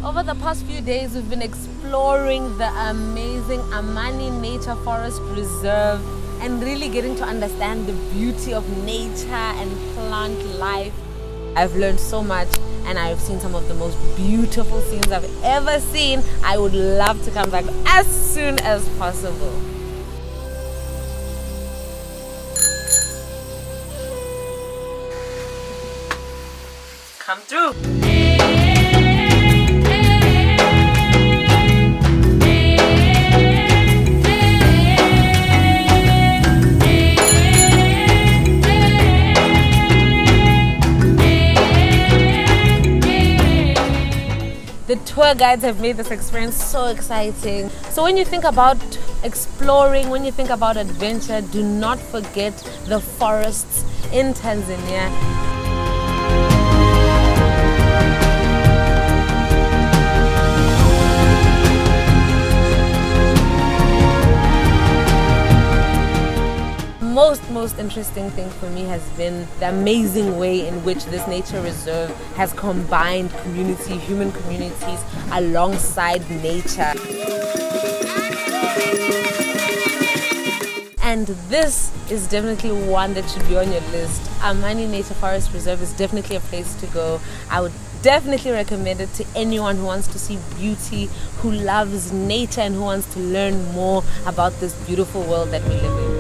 Over the past few days, we've been exploring the amazing AMANI Nature Forest Reserve and really getting to understand the beauty of nature and plant life. I've learned so much and I've seen some of the most beautiful scenes I've ever seen. I would love to come back as soon as possible. Come through. The tour guides have made this experience so exciting. So when you think about exploring, when you think about adventure, do not forget the forests in Tanzania. Most interesting thing for me has been the amazing way in which this nature reserve has combined human communities alongside nature. And this is definitely one that should be on your list. AMANI Nature Forest Reserve is definitely a place to go. I would definitely recommend it to anyone who wants to see beauty, who loves nature and who wants to learn more about this beautiful world that we live in.